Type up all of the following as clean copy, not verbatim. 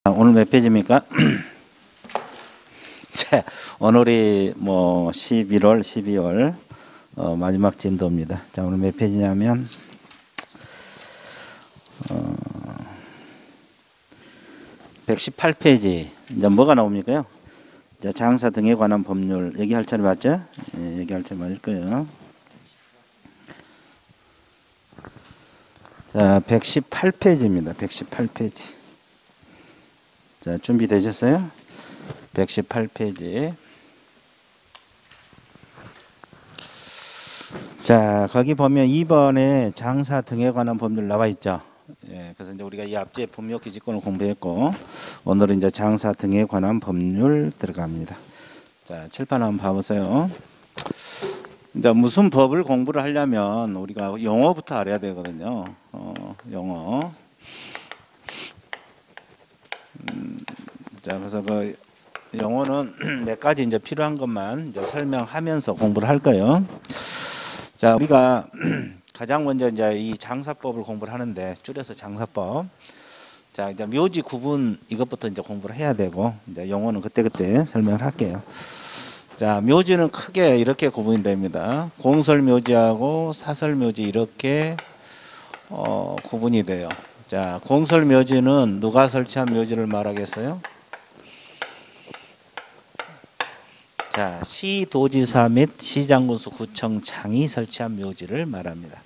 오늘 몇 페이지입니까? 자, 오늘이 11월, 12월 마지막 진도입니다. 자, 오늘 몇 페이지냐면 118페이지. 이제 뭐가 나옵니까요? 자, 장사 등에 관한 법률 얘기할 차례 맞죠? 예, 얘기할 차례 맞을 거예요. 자, 118페이지입니다. 118페이지. 자, 준비되셨어요? 118페이지. 자, 거기 보면 2번에 장사 등에 관한 법률 나와 있죠. 예, 그래서 이제 우리가 이 앞뒤에 법률 기지권을 공부했고, 오늘은 이제 장사 등에 관한 법률 들어갑니다. 자, 칠판 한번 봐보세요. 이제 무슨 법을 공부를 하려면 우리가 용어부터 알아야 되거든요. 용어. 자, 그래서 그 용어는 몇 가지 이제 필요한 것만 이제 설명하면서 공부를 할 거예요. 자, 우리가 가장 먼저 이제 이 장사법을 공부를 하는데, 줄여서 장사법. 자, 이제 묘지 구분 이것부터 이제 공부를 해야 되고, 이제 용어는 그때그때 설명을 할게요. 자, 묘지는 크게 이렇게 구분이 됩니다. 공설묘지하고 사설묘지 이렇게 구분이 돼요. 자, 공설묘지는 누가 설치한 묘지를 말하겠어요? 자, 시도지사 및 시장군수 구청장이 설치한 묘지를 말합니다.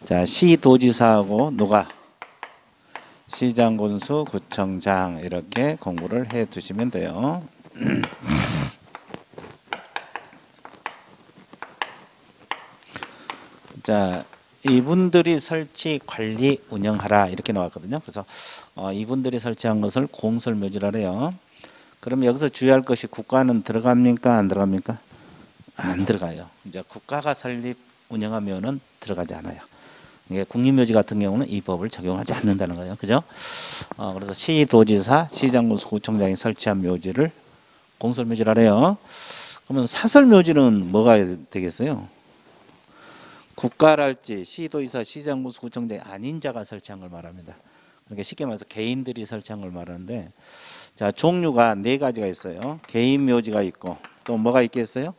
자, 시도지사하고 누가? 시장군수 구청장 이렇게 공부를 해 두시면 돼요. 자, 이분들이 설치, 관리, 운영하라 이렇게 나왔거든요. 그래서 이분들이 설치한 것을 공설묘지라 해요. 그럼 여기서 주의할 것이 국가는 들어갑니까? 안 들어갑니까? 안 들어가요. 이제 국가가 설립, 운영하면은 들어가지 않아요. 이게 국립묘지 같은 경우는 이 법을 적용하지 않는다는 거예요. 그죠? 그래서 시도지사, 시장군수, 구청장이 설치한 묘지를 공설묘지라 해요. 그러면 사설묘지는 뭐가 되겠어요? 국가랄지 시도지사, 시장군수, 구청장이 아닌 자가 설치한 걸 말합니다. 그러니까 쉽게 말해서 개인들이 설치한 걸 말하는데, 자, 종류가 네 가지가 있어요. 개인 묘지가 있고, 또 뭐가 있겠어요?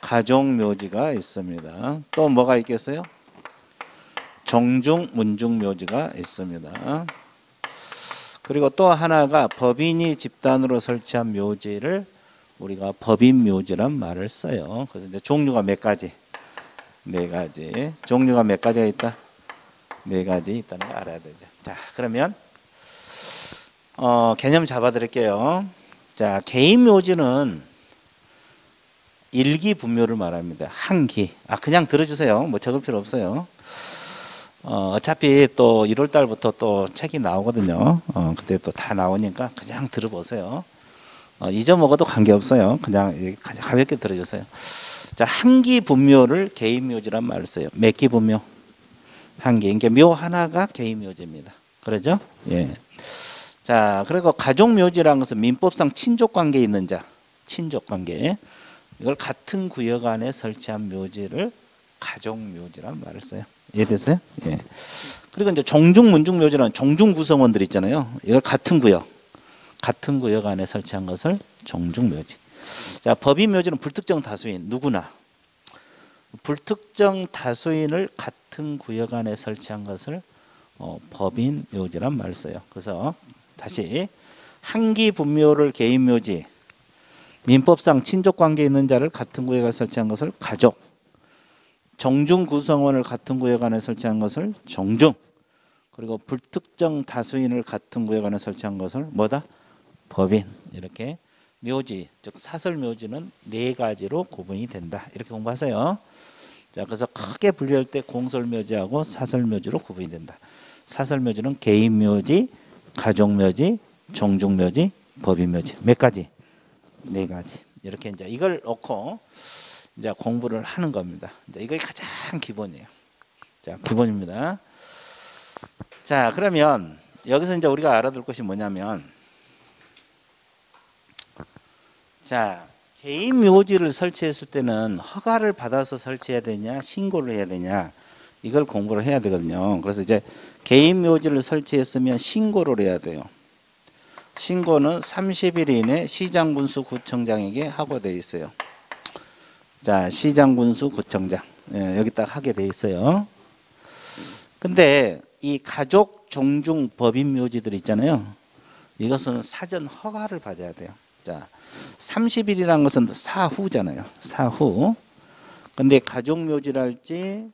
가족 묘지가 있습니다. 또 뭐가 있겠어요? 정중, 문중 묘지가 있습니다. 그리고 또 하나가 법인이 집단으로 설치한 묘지를 우리가 법인 묘지란 말을 써요. 그래서 이제 종류가 몇 가지? 네 가지. 종류가 몇 가지가 있다? 네 가지 있다는 걸 알아야 되죠. 자, 그러면 개념 잡아드릴게요. 자, 개인 묘지는 일기 분묘를 말합니다. 한기. 그냥 들어주세요. 뭐 적을 필요 없어요. 어차피 또 1월 달부터 또 책이 나오거든요. 그때 또 다 나오니까 그냥 들어보세요. 잊어먹어도 관계없어요. 그냥 가볍게 들어주세요. 자, 한기 분묘를 개인 묘지란 말을 써요. 몇 기 분묘? 한기. 그러니까 묘 하나가 개인 묘지입니다. 그러죠? 예. 자, 그리고 가족 묘지라는 것은 민법상 친족 관계에 있는 자, 친족 관계. 이걸 같은 구역 안에 설치한 묘지를 가족 묘지란 말을 써요. 이해됐어요? 예. 그리고 이제 정중, 문중 묘지라는 정중 구성원들 있잖아요. 이걸 같은 구역 안에 설치한 것을 정중 묘지. 자, 법인 묘지는 불특정 다수인 누구나 불특정 다수인을 같은 구역 안에 설치한 것을 법인 묘지란 말을 써요. 그래서 다시 한기 분묘를 개인 묘지, 민법상 친족 관계에 있는 자를 같은 구역에 설치한 것을 가족, 정중 구성원을 같은 구역 안에 설치한 것을 정중, 그리고 불특정 다수인을 같은 구역 안에 설치한 것을 뭐다? 법인. 이렇게 묘지, 즉 사설 묘지는 네 가지로 구분이 된다. 이렇게 공부하세요. 자, 그래서 크게 분류할 때 공설 묘지하고 사설 묘지로 구분이 된다. 사설 묘지는 개인 묘지, 가족 묘지, 정중 묘지, 법인 묘지. 몇 가지? 네 가지. 이렇게 이제 이걸 놓고 이제 공부를 하는 겁니다. 이제 이게 가장 기본이에요. 자, 기본입니다. 자, 그러면 여기서 이제 우리가 알아둘 것이 뭐냐면, 자, 개인 묘지를 설치했을 때는 허가를 받아서 설치해야 되냐, 신고를 해야 되냐, 이걸 공부를 해야 되거든요. 그래서 이제 개인 묘지를 설치했으면 신고를 해야 돼요. 신고는 30일 이내 시장군수 구청장에게 하고 돼 있어요. 자, 시장군수 구청장. 예, 여기 딱 하게 돼 있어요. 근데 이 가족 종중 법인 묘지들 있잖아요. 이것은 사전 허가를 받아야 돼요. 자, 30일이라는 것은 사후잖아요. 사후. 근데 가족 묘지랄지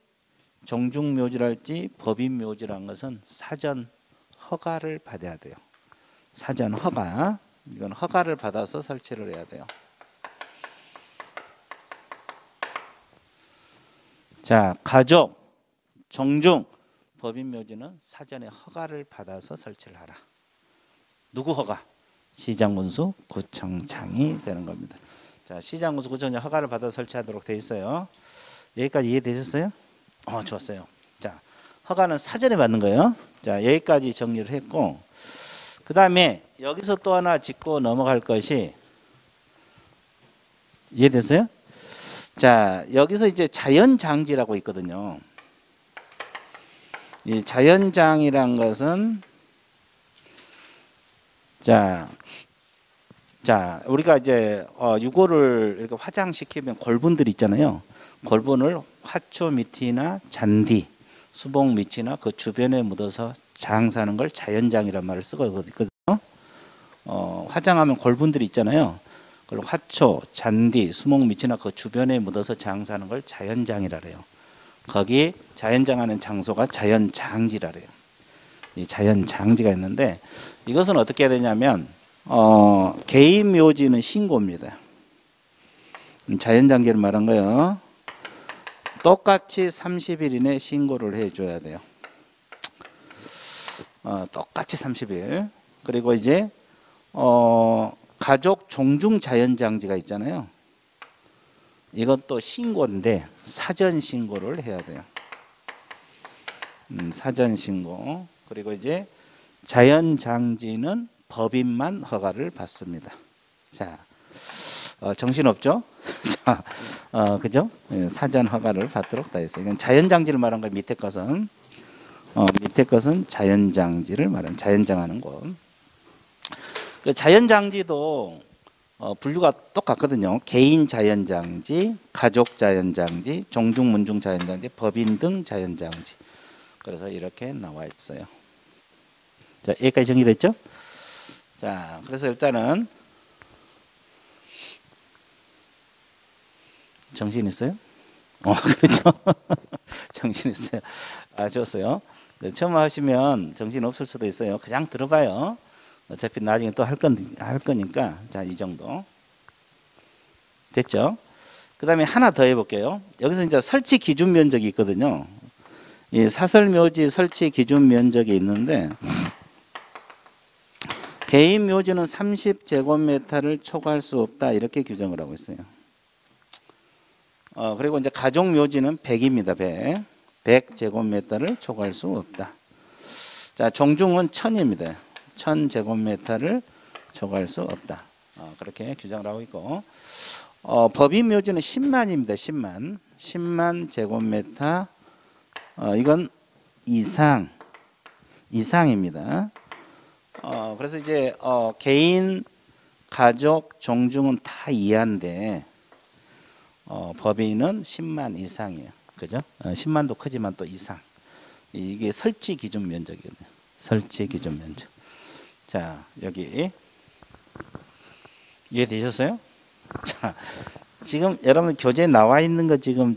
종중 묘지랄지 법인 묘지라는 것은 사전 허가를 받아야 돼요. 사전 허가. 이건 허가를 받아서 설치를 해야 돼요. 자, 가족, 종중, 법인 묘지는 사전에 허가를 받아서 설치를 하라. 누구 허가? 시장군수 구청장이 되는 겁니다. 자, 시장군수 구청장 허가를 받아서 설치하도록 돼 있어요. 여기까지 이해되셨어요? 좋았어요. 자, 허가는 사전에 받는 거예요. 자, 여기까지 정리를 했고, 그 다음에 여기서 또 하나 짚고 넘어갈 것이, 이해됐어요? 자, 여기서 이제 자연장지라고 있거든요. 이 자연장이란 것은 자, 우리가 이제 이거를 이렇게 화장시키면 골분들 있잖아요. 골분을 화초 밑이나 잔디, 수복 밑이나 그 주변에 묻어서 장사하는 걸 자연장이란 말을 쓰고 있거든요. 화장하면 골분들이 있잖아요. 그리고 화초, 잔디, 수목 밑이나 그 주변에 묻어서 장사하는 걸 자연장이라 그래요. 거기 자연장하는 장소가 자연장지라 그래요. 이 자연장지가 있는데 이것은 어떻게 해야 되냐면 개인 묘지는 신고입니다. 자연장지를 말한 거예요. 똑같이 30일 이내 신고를 해줘야 돼요. 똑같이 30일. 그리고 이제 가족 종중 자연장지가 있잖아요. 이것도 신고인데 사전 신고를 해야 돼요. 사전 신고. 그리고 이제 자연장지는 법인만 허가를 받습니다. 자, 정신없죠? 자, 그죠? 사전 허가를 받도록 돼 있어요. 이건 자연장지를 말한 거예요. 밑에 것은 밑에 것은 자연장지를 말하는 자연장하는 곳. 그 자연장지도 분류가 똑같거든요. 개인 자연장지, 가족 자연장지, 종중 문중 자연장지, 법인 등 자연장지. 그래서 이렇게 나와 있어요. 자, 여기까지 정리됐죠? 자, 그래서 일단은 정신 있어요? 그렇죠. 정신 있어요. 좋았어요. 처음 하시면 정신 없을 수도 있어요. 그냥 들어봐요. 어차피 나중에 또 할 거니까. 자, 이 정도. 됐죠? 그 다음에 하나 더 해볼게요. 여기서 이제 설치 기준 면적이 있거든요. 이 사설묘지 설치 기준 면적이 있는데, 개인 묘지는 30제곱미터를 초과할 수 없다. 이렇게 규정을 하고 있어요. 그리고 이제 가족 묘지는 100입니다. 100제곱미터를 초과할 수 없다. 자, 종중은 1000입니다. 1000제곱미터를 초과할 수 없다. 그렇게 규정을 하고 있고, 법인 묘지는 10만입니다. 10만 제곱미터. 이건 이상입니다. 그래서 이제 개인, 가족, 종중은 다 이하인데 법인은 10만 이상이에요. 그죠? 10만도 크지만 또 이상. 이게 설치 기준 면적이거든요. 설치 기준 면적. 자, 여기 이해되셨어요? 자, 지금 여러분 교재에 나와 있는 거 지금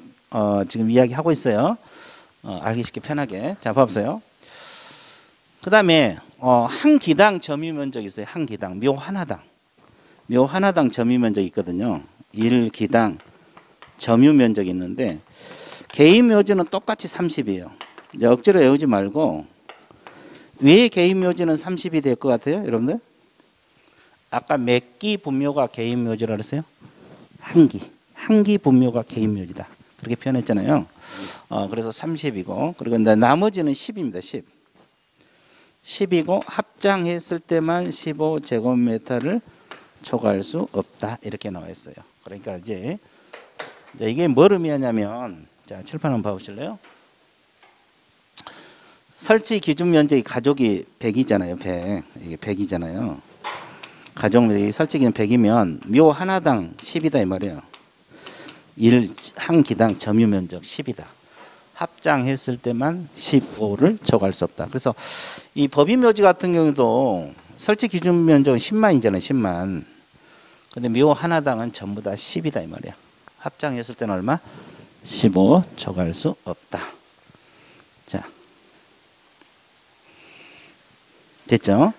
이야기하고 있어요. 알기 쉽게 편하게. 자, 봐보세요. 그 다음에 한 기당 점유 면적이 있어요. 한 기당, 묘 하나당 점유 면적이 있거든요. 1기당 점유 면적이 있는데 개인 묘지는 똑같이 30이에요. 이제 억지로 외우지 말고, 왜 개인 묘지는 30이 될 것 같아요, 여러분들? 아까 몇 기 분묘가 개인 묘지라 그랬어요? 한 기 분묘가 개인 묘지다. 그렇게 표현했잖아요. 그래서 30이고, 그리고 나머지는 10입니다. 10이고 합장했을 때만 15제곱미터를 초과할 수 없다. 이렇게 나와 있어요. 그러니까 이제 이게 뭘 의미하냐면, 자, 칠판 한번 봐보실래요? 설치 기준 면적이 가족이 100이잖아요. 100. 이게 100이잖아요. 가족력이 설치기는 100이면 묘 하나당 10이다 이 말이에요. 한 기당 점유 면적 10이다. 합장했을 때만 15를 초과할 수 없다. 그래서 이 법인묘지 같은 경우도 설치 기준 면적은 10만이잖아요. 10만. 근데 묘 하나당은 전부 다 10이다 이 말이야. 합장했을 때는 얼마? 15 초과할 수 없다. 자, 됐죠?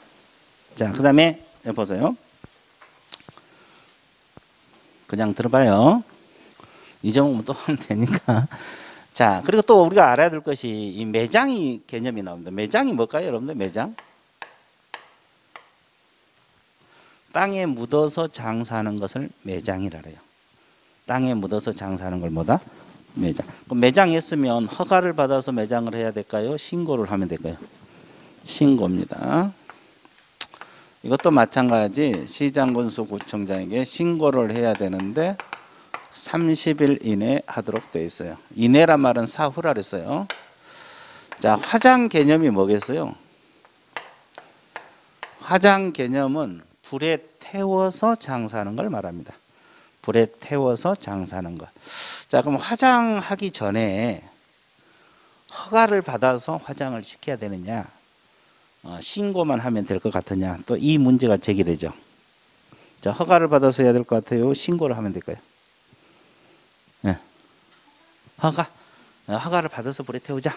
자, 그 다음에 보세요. 그냥 들어봐요. 이 정도면 또 하면 되니까. 자, 그리고 또 우리가 알아야 될 것이 이 매장이 개념이 나옵니다. 매장이 뭘까요, 여러분들? 매장? 땅에 묻어서 장사하는 것을 매장이라 해요. 땅에 묻어서 장사하는 걸 뭐다? 매장. 그럼 매장했으면 허가를 받아서 매장을 해야 될까요? 신고를 하면 될까요? 신고입니다. 이것도 마찬가지 시장군수구청장에게 신고를 해야 되는데 30일 이내 하도록 되어 있어요. 이내란 말은 사후라 그랬어요. 자, 화장 개념이 뭐겠어요? 화장 개념은 불에 태워서 장사하는 걸 말합니다. 불에 태워서 장사하는 것. 자, 그럼 화장하기 전에 허가를 받아서 화장을 시켜야 되느냐? 신고만 하면 될 것 같으냐? 또 이 문제가 제기되죠. 자, 허가를 받아서 해야 될 것 같아요. 신고를 하면 될까요? 네. 허가를 받아서 불에 태우자.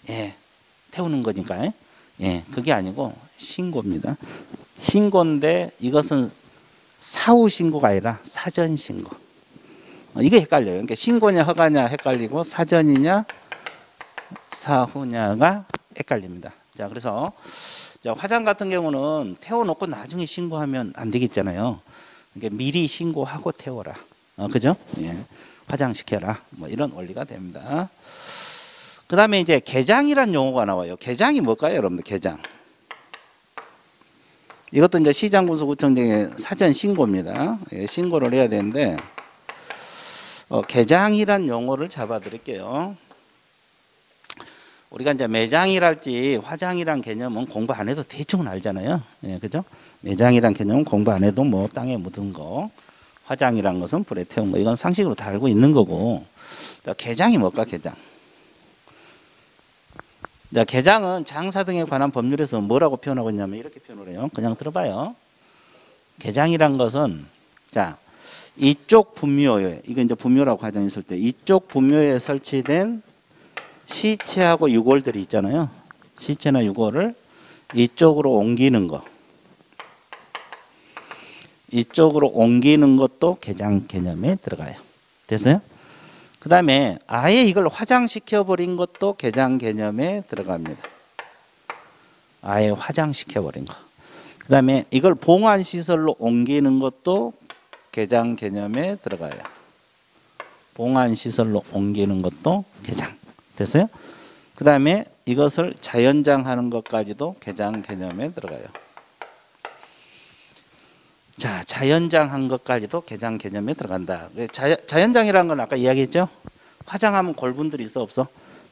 예, 태우는 거니까. 예, 그게 아니고 신고입니다. 신고인데 이것은 사후 신고가 아니라 사전 신고. 이게 헷갈려요. 그러니까 신고냐 허가냐 헷갈리고 사전이냐 사후냐가 헷갈립니다. 자, 그래서 자, 화장 같은 경우는 태워놓고 나중에 신고하면 안 되겠잖아요. 그러니까 미리 신고하고 태워라. 그죠? 예. 화장시켜라. 뭐 이런 원리가 됩니다. 그 다음에 이제 개장이란 용어가 나와요. 개장이 뭘까요, 여러분들? 개장. 이것도 이제 시장군수구청장의 사전 신고입니다. 예, 신고를 해야 되는데, 개장이란 용어를 잡아 드릴게요. 우리가 이제 매장이랄지 화장이란 개념은 공부 안 해도 대충은 알잖아요. 예, 그죠? 매장이란 개념은 공부 안 해도 뭐 땅에 묻은 거, 화장이란 것은 불에 태운 거, 이건 상식으로 다 알고 있는 거고. 자, 개장이 뭘까, 개장? 자, 개장은 장사 등에 관한 법률에서 뭐라고 표현하고 있냐면 이렇게 표현을 해요. 그냥 들어봐요. 개장이란 것은, 자, 이쪽 분묘에, 이거 이제 분묘라고 가정했을 때, 이쪽 분묘에 설치된 시체하고 유골들이 있잖아요. 시체나 유골을 이쪽으로 옮기는 거. 이쪽으로 옮기는 것도 개장 개념에 들어가요. 됐어요? 그 다음에 아예 이걸 화장시켜 버린 것도 개장 개념에 들어갑니다. 아예 화장시켜 버린 거. 그 다음에 이걸 봉안시설로 옮기는 것도 개장 개념에 들어가요. 봉안시설로 옮기는 것도 개장. 됐어요? 그 다음에 이것을 자연장하는 것까지도 개장 개념에 들어가요. 자, 자연장한 것까지도 개장 개념에 들어간다. 자연장이라는 건 아까 이야기했죠? 화장하면 골분들이 있어 없어?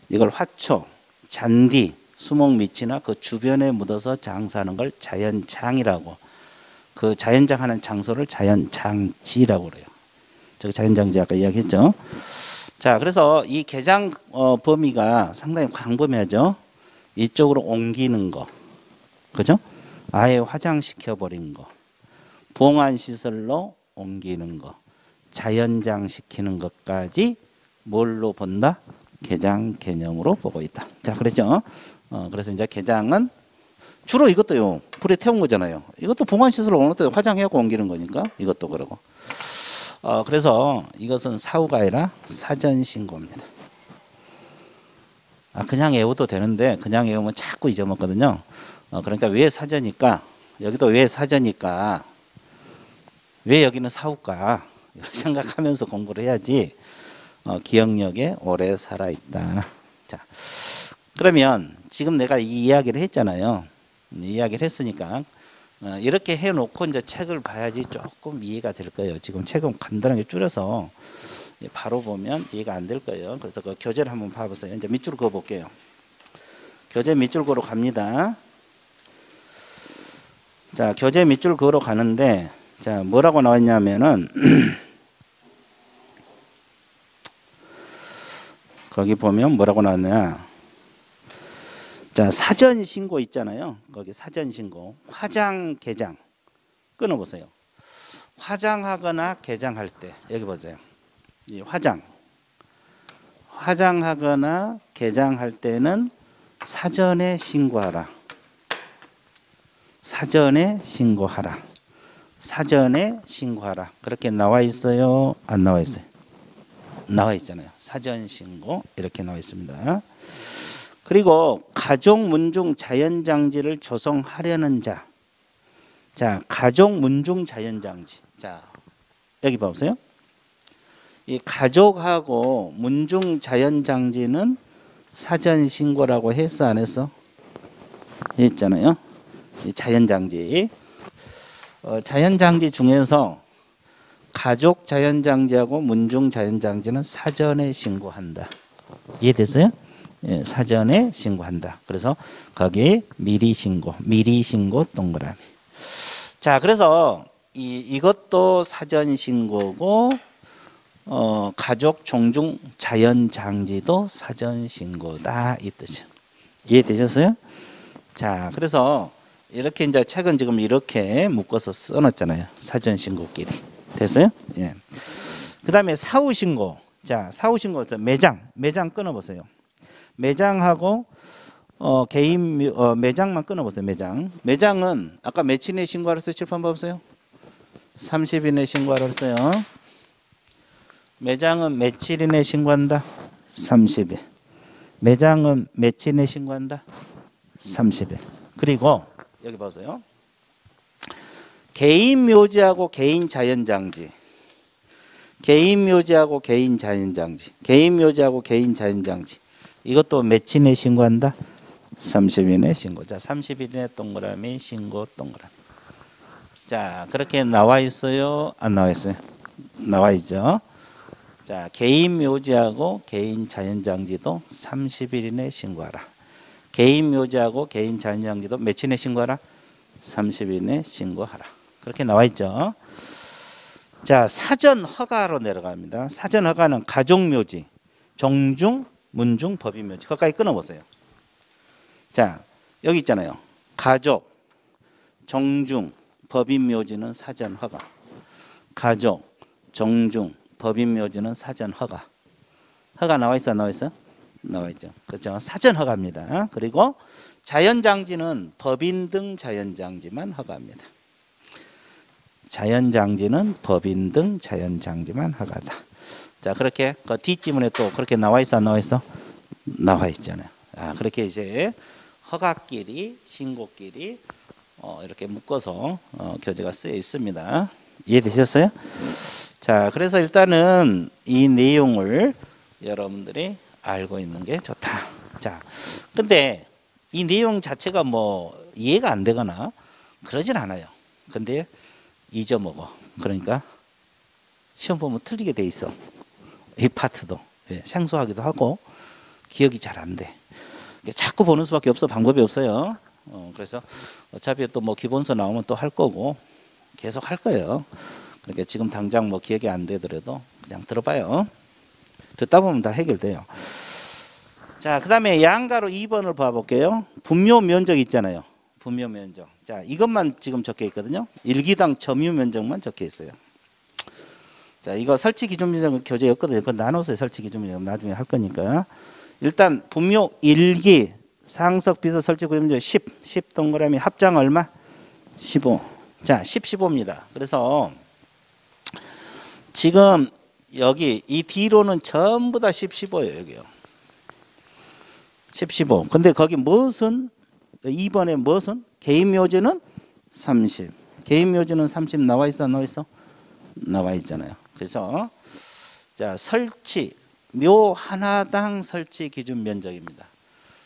이걸 화초, 잔디, 수목 밑이나 그 주변에 묻어서 장사하는 걸 자연장이라고, 그 자연장하는 장소를 자연장지라고 그래요. 저기 자연장지 아까 이야기했죠? 자, 그래서 이 개장 범위가 상당히 광범위하죠. 이쪽으로 옮기는 거, 그죠? 아예 화장시켜 버린 거, 봉안시설로 옮기는 거, 자연장시키는 것까지 뭘로 본다? 개장 개념으로 보고 있다. 자, 그랬죠? 그래서 이제 개장은 주로 이것도요, 불에 태운 거잖아요. 이것도 봉안시설로 옮길 때 화장해갖고 옮기는 거니까 이것도 그러고. 그래서 이것은 사후가 아니라 사전 신고입니다. 그냥 외워도 되는데 그냥 외우면 자꾸 잊어먹거든요. 그러니까 왜 사전일까? 여기도 왜 사전일까? 왜 여기는 사후일까? 이렇게 생각하면서 공부를 해야지 기억력에 오래 살아있다. 자, 그러면 지금 내가 이 이야기를 했잖아요. 이 이야기를 했으니까 이렇게 해놓고 이제 책을 봐야지 조금 이해가 될 거예요. 지금 책은 간단하게 줄여서 바로 보면 이해가 안 될 거예요. 그래서 그 교재를 한번 봐보세요. 이제 밑줄 그어 볼게요. 교재 밑줄 그어 갑니다. 자, 교재 밑줄 그으러 가는데, 자, 뭐라고 나왔냐면은, 거기 보면 뭐라고 나왔냐. 자, 사전 신고 있잖아요. 거기 사전 신고. 화장, 개장. 끊어보세요. 화장하거나 개장할 때, 여기 보세요. 이 화장하거나 개장할 때는 사전에 신고하라. 사전에 신고하라. 사전에 신고하라. 그렇게 나와 있어요? 안 나와 있어요? 나와 있잖아요. 사전 신고 이렇게 나와 있습니다. 그리고 가족 문중 자연장지를 조성하려는 자. 자, 가족 문중 자연장지. 자, 여기 봐보세요. 이 가족하고 문중 자연장지는 사전 신고라고 했어, 안 했어? 했잖아요. 이 자연장지. 자연장지 중에서 가족 자연장지하고 문중 자연장지는 사전에 신고한다. 이해됐어요? 예, 사전에 신고한다. 그래서 거기 미리 신고 동그라미. 자, 그래서 이것도 사전 신고고, 가족 종중 자연장지도 사전 신고다 이 뜻이에요. 이해되셨어요? 자, 그래서 이렇게 이제 책은 지금 이렇게 묶어서 써놨잖아요. 사전 신고끼리. 됐어요? 예. 그 다음에 사후 신고. 자, 사후 신고. 매장 끊어보세요. 매장하고 매장만 끊어보세요. 매장은 아까 며칠 내 신고하라 했어요? 칠판 봐보세요. 30일 내 신고하라 했어요. 매장은 며칠 이내 신고한다? 30일. 매장은 며칠 내 신고한다? 30일. 그리고 여기 보세요. 개인 묘지하고 개인 자연장지. 개인 묘지하고 개인 자연장지. 개인 묘지하고 개인 자연장지. 이것도 며칠 내 신고한다? 30일 내 신고. 자, 30일 내 동그라미 신고 동그라미. 자, 그렇게 나와 있어요? 안 나와 있어요? 나와 있죠. 자, 개인 묘지하고 개인 자연장지도 30일 이내 신고하라. 개인 묘지하고 개인 자연장지도 며칠 내 신고하라? 30일 내 신고하라. 그렇게 나와 있죠. 자, 사전 허가로 내려갑니다. 사전 허가는 가족 묘지, 종중, 문중, 법인 묘지. 거기까지 끊어보세요. 자, 여기 있잖아요. 가족, 종중, 법인 묘지는 사전 허가. 가족, 종중, 법인 묘지는 사전 허가. 허가 나와 있어, 안 나와 있어? 나와 있죠. 그렇죠. 사전 허가입니다. 그리고 자연장지는 법인 등 자연장지만 허가합니다. 자연장지는 법인 등 자연장지만 허가다. 자, 그렇게 그 뒷지문에 또 그렇게 나와 있어, 안 나와 있어? 나와 있잖아요. 아, 그렇게 이제 허가끼리 신고끼리 이렇게 묶어서 교재가 쓰여 있습니다. 이해되셨어요? 자, 그래서 일단은 이 내용을 여러분들이 알고 있는 게 좋다. 자, 근데 이 내용 자체가 뭐 이해가 안 되거나 그러진 않아요. 근데 잊어먹어. 그러니까 시험 보면 틀리게 돼 있어. 이 파트도 생소하기도 하고 기억이 잘 안 돼. 자꾸 보는 수밖에 없어. 방법이 없어요. 그래서 어차피 또 뭐 기본서 나오면 또 할 거고 계속 할 거예요. 그러니까 지금 당장 뭐 기억이 안 되더라도 그냥 들어봐요. 듣다 보면 다 해결돼요. 자, 그 다음에 양가로 2번을 봐볼게요. 분묘 면적 있잖아요. 분묘 면적. 자, 이것만 지금 적혀 있거든요. 일기당 점유 면적만 적혀 있어요. 자, 이거 설치 기준 면적 교재였거든요. 그거 나눠서 설치 기준 면적 나중에 할 거니까. 일단 분묘 일기 상석 비서 설치 구역 면적 10 동그라미 합장 얼마? 15. 자, 10, 15입니다. 그래서 지금 여기 이 뒤로는 전부 다 10, 15예요. 여기요. 10, 15. 근데 거기 무슨 2번에 무슨 개인 묘지는 30. 개인 묘지는 30 나와 있어, 안 나와 있어? 나와 있잖아요. 그래서 자, 설치 묘 하나당 설치 기준 면적입니다.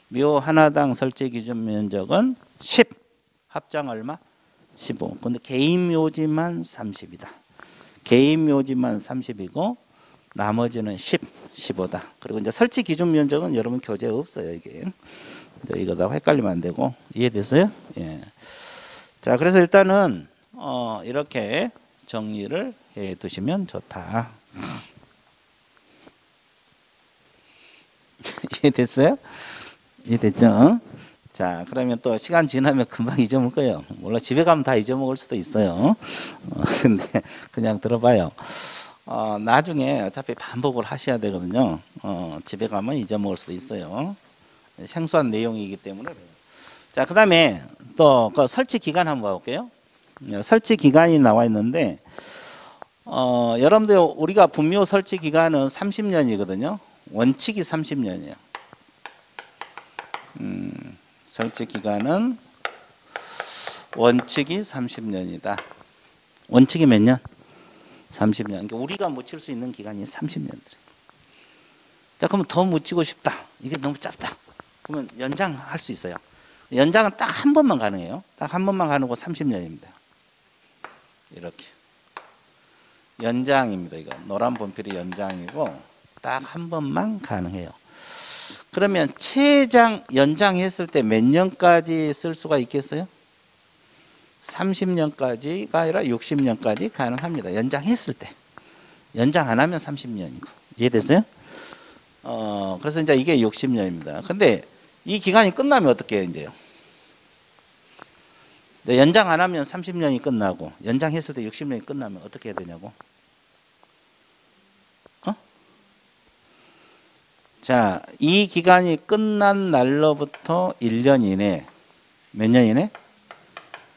묘 하나당 설치 기준 면적은 10. 합장 얼마? 15. 근데 개인 묘지만 30이다. 개인 묘지만 30이고 나머지는 10, 15다. 그리고 이제 설치 기준 면적은 여러분 교재에 없어요. 이게 이거다 헷갈리면 안 되고. 이해됐어요? 예. 자, 그래서 일단은 이렇게 정리를 해 두시면 좋다. 이해됐어요? 이해됐죠? 자, 그러면 또 시간 지나면 금방 잊어먹을 거예요. 몰라, 집에 가면 다 잊어먹을 수도 있어요. 근데 그냥 들어봐요. 나중에 어차피 반복을 하셔야 되거든요. 집에 가면 잊어먹을 수도 있어요. 생소한 내용이기 때문에. 자, 그 다음에 또 그 설치 기간 한번 봐볼게요. 설치 기간이 나와 있는데, 여러분들 우리가 분묘 설치 기간은 30년이거든요. 원칙이 30년이에요. 설치 기간은 원칙이 30년이다. 원칙이 몇 년? 30년. 그러니까 우리가 묻힐 수 있는 기간이 30년들. 자, 그러면 더 묻히고 싶다. 이게 너무 짧다. 그러면 연장할 수 있어요. 연장은 딱 한 번만 가능해요. 딱 한 번만 가능하고 30년입니다. 이렇게. 연장입니다. 이거 노란 분필이 연장이고 딱 한 번만 가능해요. 그러면 최장 연장했을 때 몇 년까지 쓸 수가 있겠어요? 30년까지가 아니라 60년까지 가능합니다. 연장했을 때. 연장 안 하면 30년이고. 이해됐어요? 그래서 이제 이게 60년입니다. 근데 이 기간이 끝나면 어떻게 해요, 이제요? 연장 안 하면 30년이 끝나고, 연장했을 때 60년이 끝나면 어떻게 해야 되냐고? 자, 이 기간이 끝난 날로부터 1년 이내, 몇 년 이내?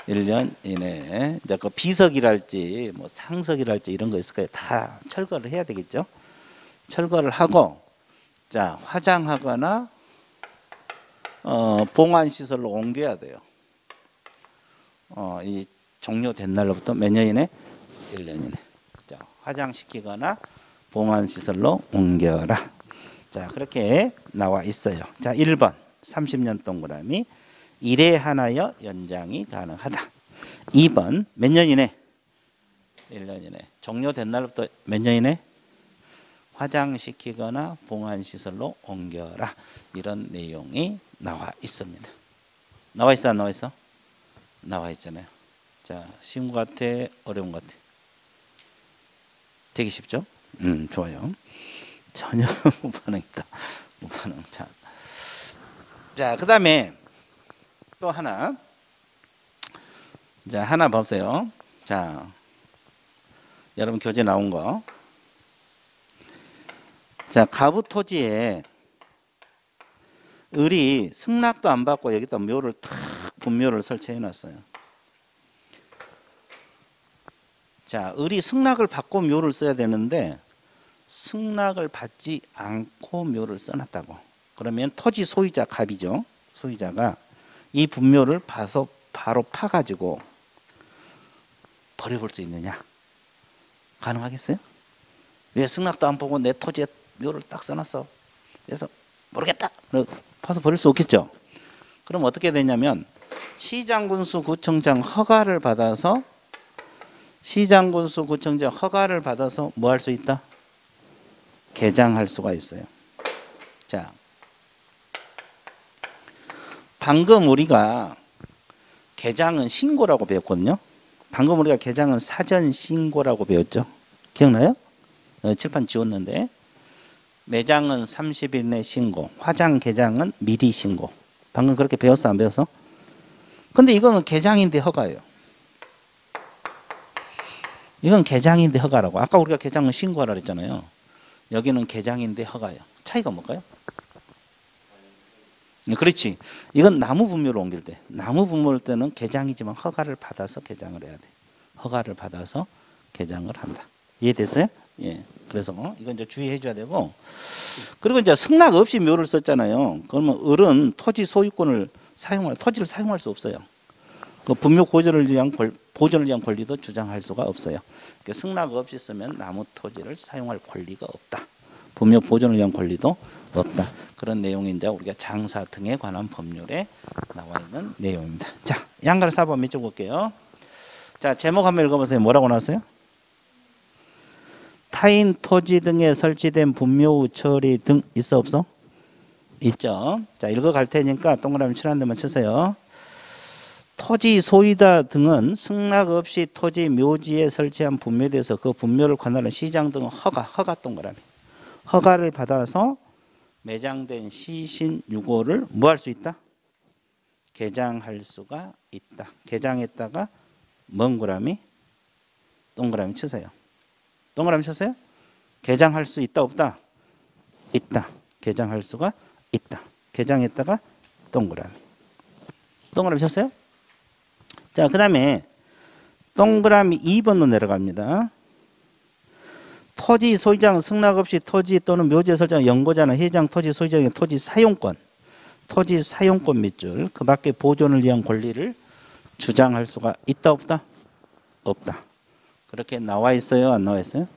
1년 이내에 이제 그 비석이랄지 뭐 상석이랄지 이런 거 있을 거예요. 다 철거를 해야 되겠죠. 철거를 하고 자 화장하거나 봉안 시설로 옮겨야 돼요. 이 종료된 날로부터 몇 년 이내? 1년 이내. 자 화장시키거나 봉안 시설로 옮겨라. 자 그렇게 나와 있어요. 자 1번 30년 동그라미 1회 하나여 연장이 가능하다. 2번 몇 년 이내? 1년 이내. 종료된 날부터 몇 년 이내? 화장시키거나 봉안시설로 옮겨라. 이런 내용이 나와 있습니다. 나와 있어 안 나와 있어? 나와 있잖아요. 자 쉬운 것 같아? 어려운 것 같아? 되게 쉽죠? 좋아요. 전혀 무반응이다. 무반응. 자 그 다음에 또 하나. 자, 하나 보세요. 자, 여러분 교재 나온 거. 자, 가부 토지에 을이 승낙도 안 받고 여기다 묘를 탁 분묘를 설치해 놨어요. 자, 을이 승낙을 받고 묘를 써야 되는데 승낙을 받지 않고 묘를 써놨다고. 그러면 토지 소유자 갑이죠. 소유자가 이 분묘를 봐서 바로 파가지고 버려볼 수 있느냐? 가능하겠어요? 왜 승낙도 안 보고 내 토지에 묘를 딱 써놨어? 그래서 모르겠다. 파서 버릴 수 없겠죠. 그럼 어떻게 되냐면 시장군수 구청장 허가를 받아서 시장군수 구청장 허가를 받아서 뭐 할 수 있다? 개장할 수가 있어요. 자. 방금 우리가 개장은 신고라고 배웠거든요. 방금 우리가 개장은 사전 신고라고 배웠죠. 기억나요? 칠판 지웠는데 매장은 30일 내 신고, 화장 개장은 미리 신고. 방금 그렇게 배웠어 안 배웠어? 근데 이거는 개장인데 허가예요. 이건 개장인데 허가라고. 아까 우리가 개장은 신고하라 그랬잖아요. 여기는 개장인데 허가예요. 차이가 뭘까요? 그렇지. 이건 나무 분묘를 옮길 때, 나무 분묘일 때는 개장이지만 허가를 받아서 개장을 해야 돼. 허가를 받아서 개장을 한다. 이해됐어요? 예. 그래서 이건 이제 주의해 줘야 되고, 그리고 이제 승낙 없이 묘를 썼잖아요. 그러면 을은 토지 소유권을 토지를 사용할 수 없어요. 그 분묘 보존을 위한 권리도 주장할 수가 없어요. 그러니까 승낙 없이 쓰면 나무 토지를 사용할 권리가 없다. 분묘 보존을 위한 권리도 없다. 그런 내용이 이제 우리가 장사 등에 관한 법률에 나와 있는 내용입니다. 자, 양가를 4번 밑줄 볼게요. 자, 제목 한번 읽어보세요. 뭐라고 나왔어요? 타인 토지 등에 설치된 분묘 처리 등 있어 없어? 있죠. 자, 읽어갈 테니까 동그라미 칠한 데만 치세요. 토지 소유자 등은 승낙 없이 토지 묘지에 설치한 분묘대에서 그 분묘를 관할하는 시장 등은 허가 동그라미. 허가를 받아서 매장된 시신 유고를 뭐 할 수 있다? 개장할 수가 있다. 개장했다가 멍구라미 동그라미 치세요. 동그라미 쳤어요? 개장할 수 있다 없다? 있다. 개장할 수가 있다. 개장했다가 동그라미. 동그라미 쳤어요? 자, 그 다음에 동그라미 2번으로 내려갑니다. 토지 소유자는 승낙 없이 토지 또는 묘지에 설정한 연고자나 해당 토지 소유자의 토지 사용권 밑줄 그 밖에 보존을 위한 권리를 주장할 수가 있다 없다? 없다. 그렇게 나와 있어요? 안 나와 있어요?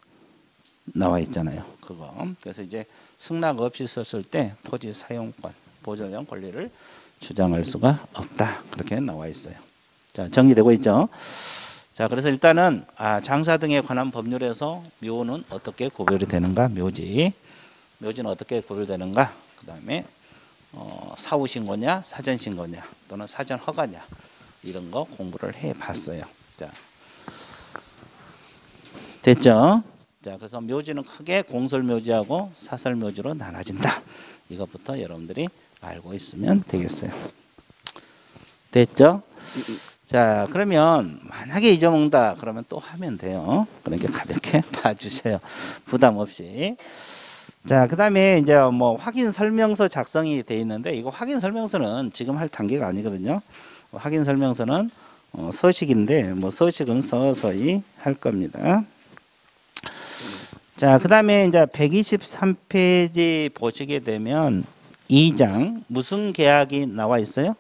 나와 있잖아요. 그거. 그래서 이제 승낙 없이 썼을 때 토지 사용권, 보존에 대한 권리를 주장할 수가 없다. 그렇게 나와 있어요. 자, 정리되고 있죠? 자, 그래서 일단은 장사 등에 관한 법률에서 묘는 어떻게 구별이 되는가? 묘지는 어떻게 구별되는가? 그다음에 사후 신고냐, 사전 신고냐, 또는 사전 허가냐 이런 거 공부를 해 봤어요. 자, 됐죠? 자, 그래서 묘지는 크게 공설묘지하고 사설묘지로 나눠진다. 이것부터 여러분들이 알고 있으면 되겠어요. 됐죠? 자, 그러면 만약에 잊어먹는다 그러면 또 하면 돼요. 그러니까 가볍게 봐주세요. 부담 없이. 자, 그 다음에 이제 뭐 확인 설명서 작성이 돼 있는데 이거 확인 설명서는 지금 할 단계가 아니거든요. 확인 설명서는 서식인데 뭐 서식은 서서히 할 겁니다. 자, 그 다음에 이제 123페이지 보시게 되면 2장 무슨 계약이 나와 있어요?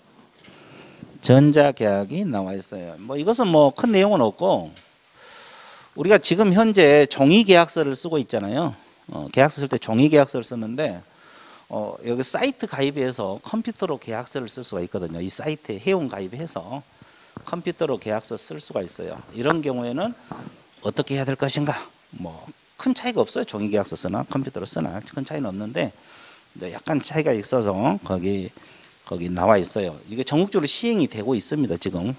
전자계약이 나와 있어요. 뭐 이것은 뭐 큰 내용은 없고 우리가 지금 현재 종이계약서를 쓰고 있잖아요. 계약서 쓸 때 종이계약서를 쓰는데 여기 사이트 가입해서 컴퓨터로 계약서를 쓸 수가 있거든요. 이 사이트에 회원 가입해서 컴퓨터로 계약서 쓸 수가 있어요. 이런 경우에는 어떻게 해야 될 것인가? 뭐 큰 차이가 없어요. 종이계약서 쓰나 컴퓨터로 쓰나 큰 차이는 없는데 약간 차이가 있어서 거기 나와 있어요. 이게 전국적으로 시행이 되고 있습니다. 지금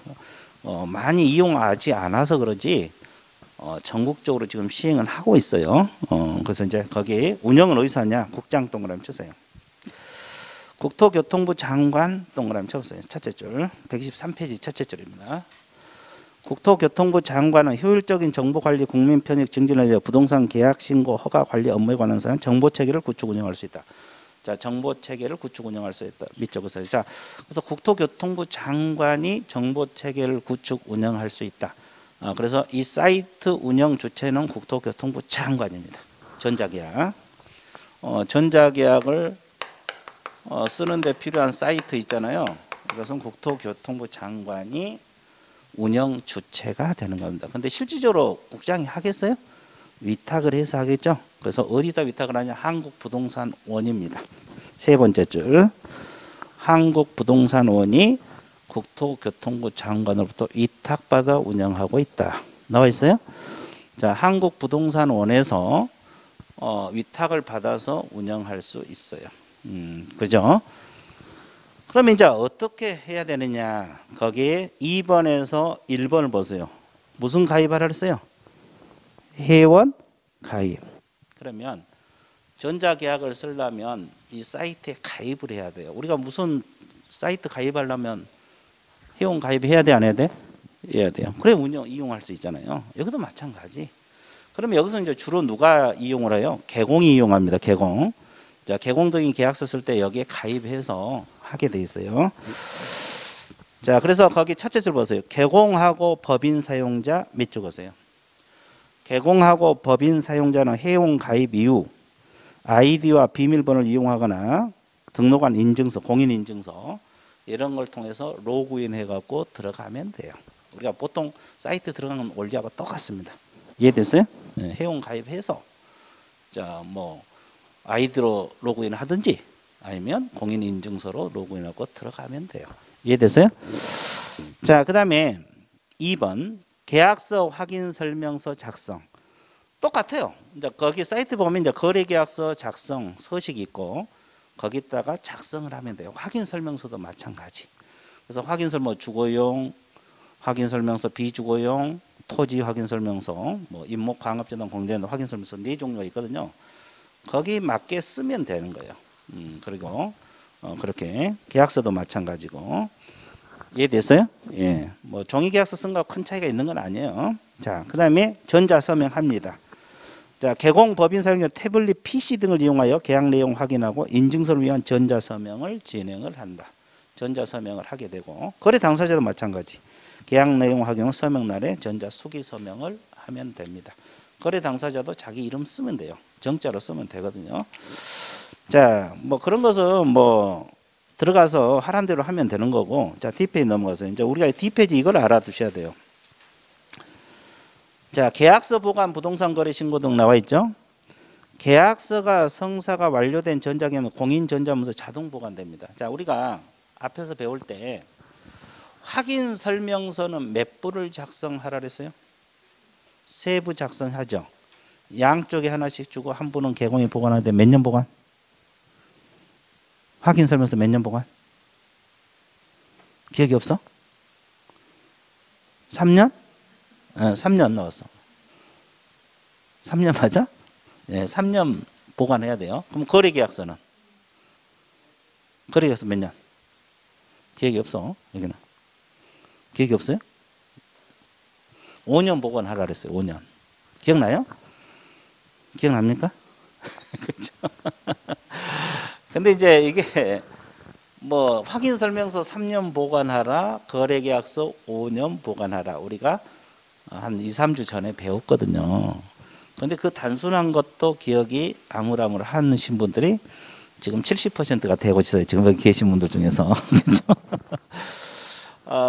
많이 이용하지 않아서 그러지 전국적으로 지금 시행을 하고 있어요. 그래서 이제 거기 운영은 어디서 하냐? 국장 동그라미 쳐세요. 국토교통부 장관 동그라미 쳐보세요. 첫째 줄 123페이지 첫째 줄입니다. 국토교통부 장관은 효율적인 정보관리, 국민 편익 증진을 위해 부동산 계약 신고, 허가 관리 업무에 관한 사항 정보체계를 구축 운영할 수 있다. 자, 정보체계를 구축 운영할 수 있다. 밑쪽에서. 자, 그래서 국토교통부 장관이 정보체계를 구축 운영할 수 있다. 그래서 이 사이트 운영 주체는 국토교통부 장관입니다. 전자계약. 전자계약을 쓰는데 필요한 사이트 있잖아요. 이것은 국토교통부 장관이 운영 주체가 되는 겁니다. 근데 실질적으로 국장이 하겠어요? 위탁을 해서 하겠죠. 그래서 어디다 위탁을 하냐? 한국부동산원입니다. 세 번째 줄 한국부동산원이 국토교통부 장관으로부터 위탁받아 운영하고 있다. 나와 있어요? 자, 한국부동산원에서 위탁을 받아서 운영할 수 있어요. 그죠? 그러면 이제 어떻게 해야 되느냐? 거기에 2번에서 1번을 보세요. 무슨 가입하라 했어요? 회원 가입. 그러면 전자계약을 쓰려면 이 사이트에 가입을 해야 돼요. 우리가 무슨 사이트 가입하려면 회원 가입해야 돼, 안 해야 돼? 해야 돼요. 그래 이용할 수 있잖아요. 여기도 마찬가지. 그러면 여기서 이제 주로 누가 이용을 해요? 개공이 이용합니다. 개공. 자, 개공 등이 계약서 쓸 때 여기에 가입해서 하게 돼 있어요. 자, 그래서 거기 첫째 줄 보세요. 개공하고 법인 사용자 밑줄 보세요. 개공하고 법인 사용자는 회원 가입 이후 아이디와 비밀번호를 이용하거나 등록한 인증서, 공인인증서 이런 걸 통해서 로그인 해갖고 들어가면 돼요. 우리가 보통 사이트 들어가는 원리하고 똑같습니다. 이해됐어요? 네, 회원 가입해서 자, 뭐 아이디로 로그인 하든지 아니면 공인인증서로 로그인하고 들어가면 돼요. 이해됐어요? 자, 그 다음에 2번 계약서 확인 설명서 작성. 똑같아요. 이제 거기 사이트 보면 이제 거래계약서 작성 서식이 있고 거기다가 작성을 하면 돼요. 확인 설명서도 마찬가지. 그래서 확인 설명 주거용, 확인설명서 비주거용 토지 확인설명서, 뭐 임목 강압재단 공제한 확인설명서 네 종류가 있거든요. 거기 맞게 쓰면 되는 거예요. 그리고 그렇게 계약서도 마찬가지고. 이해됐어요? 예. 뭐 종이 계약서 쓴 거 큰 차이가 있는 건 아니에요. 자, 그다음에 전자서명합니다. 자, 개공 법인 사용자 태블릿 PC 등을 이용하여 계약 내용 확인하고 인증서를 위한 전자서명을 진행을 한다. 전자서명을 하게 되고, 거래 당사자도 마찬가지. 계약 내용 확인 후 서명 날에 전자 수기 서명을 하면 됩니다. 거래 당사자도 자기 이름 쓰면 돼요. 정자로 쓰면 되거든요. 자, 뭐 그런 것은 뭐 들어가서 하란 대로 하면 되는 거고. 자, D페이지 넘어가서 이제 우리가 D페이지 이걸 알아두셔야 돼요. 자, 계약서 보관 부동산 거래 신고 등 나와 있죠. 계약서가 성사가 완료된 전자기면 공인 전자문서 자동 보관됩니다. 자, 우리가 앞에서 배울 때 확인 설명서는 몇 부를 작성하라 그랬어요? 3부 작성하죠. 양쪽에 하나씩 주고 한 부는 개공이 보관하는데 몇 년 보관? 확인 설명서 몇 년 보관? 기억이 없어? 3년? 3년 넣었어. 3년 맞아? 네, 3년 보관해야 돼요. 그럼 거래계약서는? 거래계약서 몇 년? 기억이 없어. 여기는. 기억이 없어요? 5년 보관하라 그랬어요. 5년. 기억나요? 기억납니까? 그렇죠. 근데 이제 이게 뭐 확인 설명서 3년 보관하라, 거래계약서 5년 보관하라. 우리가 한 2, 3주 전에 배웠거든요. 근데 그 단순한 것도 기억이 아물아물 하신 분들이 지금 70%가 되고 있어요. 지금 여기 계신 분들 중에서. 그렇죠?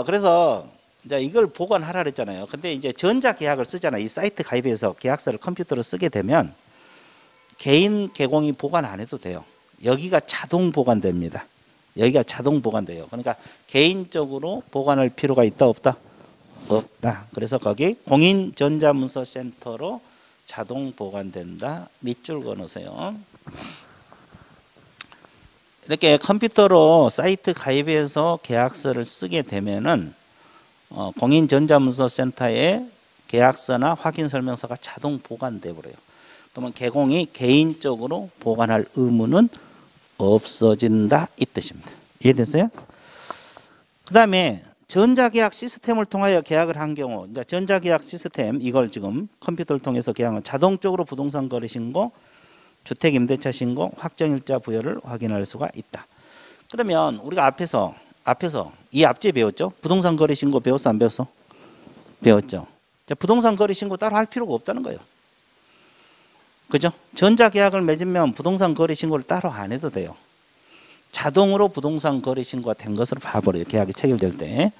그래서 이제 이걸 보관하라 그랬잖아요. 근데 이제 전자계약을 쓰잖아요. 이 사이트 가입해서 계약서를 컴퓨터로 쓰게 되면 개인 개공이 보관 안 해도 돼요. 여기가 자동 보관됩니다. 여기가 자동 보관돼요. 그러니까 개인적으로 보관할 필요가 있다 없다? 없다. 그래서 거기 공인전자문서센터로 자동 보관된다. 밑줄 그어놓으세요. 이렇게 컴퓨터로 사이트 가입해서 계약서를 쓰게 되면은 공인전자문서센터에 계약서나 확인설명서가 자동 보관돼 버려요. 그러면 개공이 개인적으로 보관할 의무는 없어진다 이 뜻입니다. 이해됐어요? 그 다음에 전자계약 시스템을 통하여 계약을 한 경우, 이제 전자계약 시스템 이걸 지금 컴퓨터를 통해서 계약은 자동적으로 부동산 거래 신고, 주택 임대차 신고, 확정일자 부여를 확인할 수가 있다. 그러면 우리가 앞에서 이 앞뒤에 배웠죠? 부동산 거래 신고 배웠어 안 배웠어? 배웠죠. 자, 부동산 거래 신고 따로 할 필요가 없다는 거예요. 그죠? 전자계약을 맺으면 부동산 거래 신고를 따로 안 해도 돼요. 자동으로 부동산 거래 신고가 된 것으로 봐버려요. 계약이 체결될 때.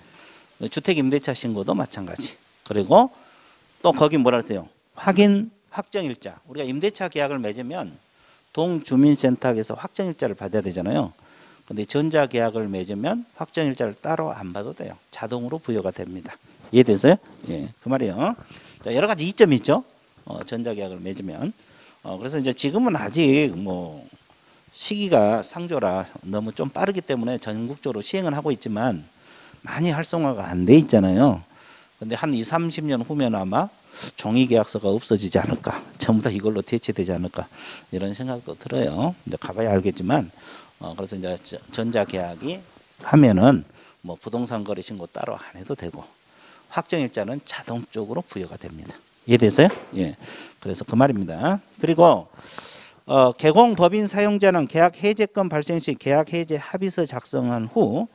주택 임대차 신고도 마찬가지. 그리고 또 거기 뭐라 그랬어요? 확정일자. 우리가 임대차 계약을 맺으면 동주민센터에서 확정일자를 받아야 되잖아요. 근데 전자계약을 맺으면 확정일자를 따로 안 받아도 돼요. 자동으로 부여가 됩니다. 이해됐어요? 예, 그 말이에요. 자, 여러 가지 이점이 있죠. 전자계약을 맺으면. 그래서 이제 지금은 아직 뭐 시기가 상조라 너무 좀 빠르기 때문에 전국적으로 시행을 하고 있지만 많이 활성화가 안 돼 있잖아요. 근데 한 2, 30년 후면 아마 종이 계약서가 없어지지 않을까. 전부 다 이걸로 대체되지 않을까. 이런 생각도 들어요. 이제 가봐야 알겠지만, 그래서 이제 전자계약이 하면은 뭐 부동산 거래 신고 따로 안 해도 되고, 확정일자는 자동적으로 부여가 됩니다. 이해됐어요? 예. 그래서 그 말입니다. 그리고 개공 법인 사용자는 계약 해제권 발생 시 계약 해제 합의서 작성한 후